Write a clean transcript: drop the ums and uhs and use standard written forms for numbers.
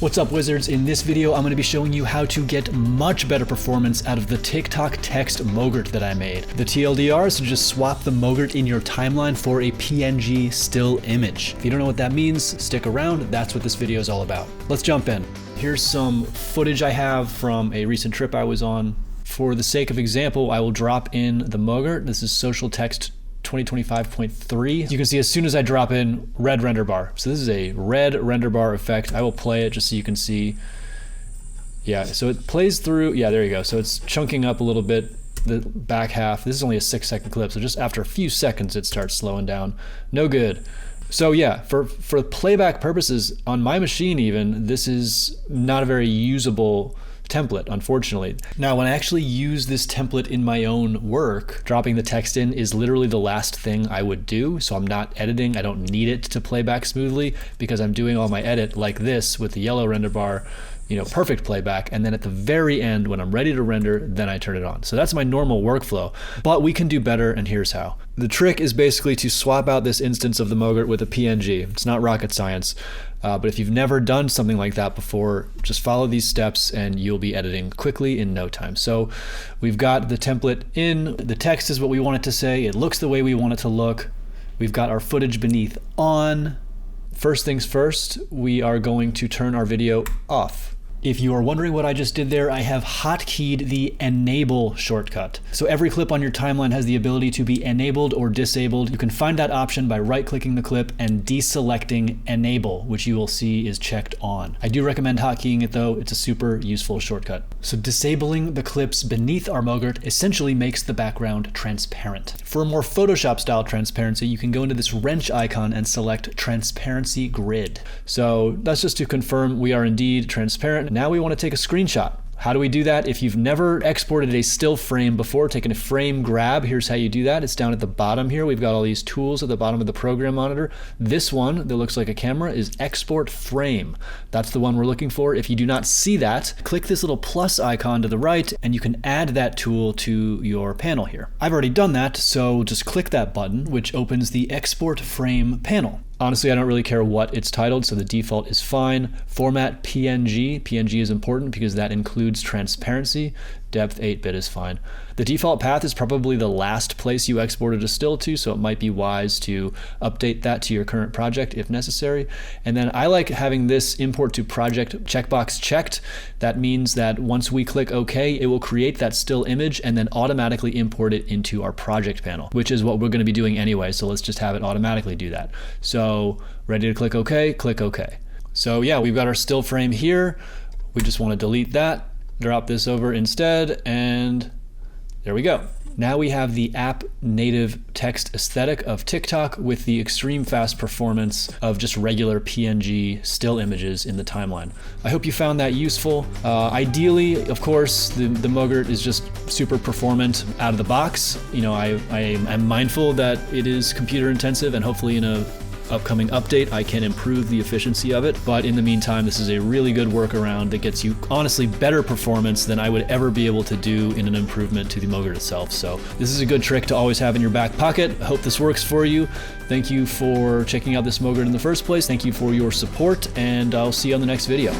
What's up, wizards? In this video, I'm going to be showing you how to get much better performance out of the TikTok text MOGRT that I made. The TLDR is to just swap the MOGRT in your timeline for a PNG still image. If you don't know what that means, stick around. That's what this video is all about. Let's jump in. Here's some footage I have from a recent trip I was on. For the sake of example, I will drop in the MOGRT. This is social text 2025.3. You can see as soon as I drop in red render bar. So this is a red render bar effect. I will play it just so you can see. Yeah, so it plays through. Yeah, there you go. So it's chunking up a little bit, the back half. This is only a 6-second clip. So just after a few seconds, it starts slowing down. No good. So yeah, for playback purposes on my machine even, this is not a very usable template, unfortunately. Now, when I actually use this template in my own work, dropping the text in is literally the last thing I would do. So I'm not editing. I don't need it to play back smoothly because I'm doing all my edit like this with the yellow render bar, perfect playback. And then at the very end, when I'm ready to render, then I turn it on. So that's my normal workflow, but we can do better, and here's how. The trick is basically to swap out this instance of the MOGRT with a PNG. It's not rocket science. But if you've never done something like that before, just follow these steps and you'll be editing quickly in no time. So we've got the template in, the text is what we want it to say, it looks the way we want it to look. We've got our footage beneath on. First things first, we are going to turn our video off. If you are wondering what I just did there, I have hotkeyed the enable shortcut. So every clip on your timeline has the ability to be enabled or disabled. You can find that option by right-clicking the clip and deselecting enable, which you will see is checked on. I do recommend hotkeying it though. It's a super useful shortcut. So disabling the clips beneath our MOGRT essentially makes the background transparent. For a more Photoshop style transparency, you can go into this wrench icon and select transparency grid. So that's just to confirm we are indeed transparent. Now we want to take a screenshot. How do we do that? If you've never exported a still frame before, taken a frame grab, here's how you do that. It's down at the bottom here. We've got all these tools at the bottom of the program monitor. This one that looks like a camera is export frame. That's the one we're looking for. If you do not see that, click this little plus icon to the right and you can add that tool to your panel here. I've already done that, so just click that button, which opens the export frame panel. Honestly, I don't really care what it's titled, so the default is fine. Format PNG. PNG is important because that includes transparency. Depth 8-bit is fine. The default path is probably the last place you exported a still to, so it might be wise to update that to your current project if necessary. And then I like having this import to project checkbox checked. That means that once we click OK, it will create that still image and then automatically import it into our project panel, which is what we're going to be doing anyway. So let's just have it automatically do that. So ready to click OK, click OK. So yeah, we've got our still frame here. We just want to delete that. Drop this over instead, and there we go. Now we have the app native text aesthetic of TikTok with the extreme fast performance of just regular PNG still images in the timeline. I hope you found that useful. Ideally, of course, the MOGRT is just super performant out of the box. I'm mindful that it is computer intensive, and hopefully in a upcoming update I can improve the efficiency of it, but in the meantime this is a really good workaround that gets you honestly better performance than I would ever be able to do in an improvement to the MOGRT itself. So this is a good trick to always have in your back pocket. I hope this works for you. Thank you for checking out this MOGRT in the first place. Thank you for your support, and I'll see you on the next video.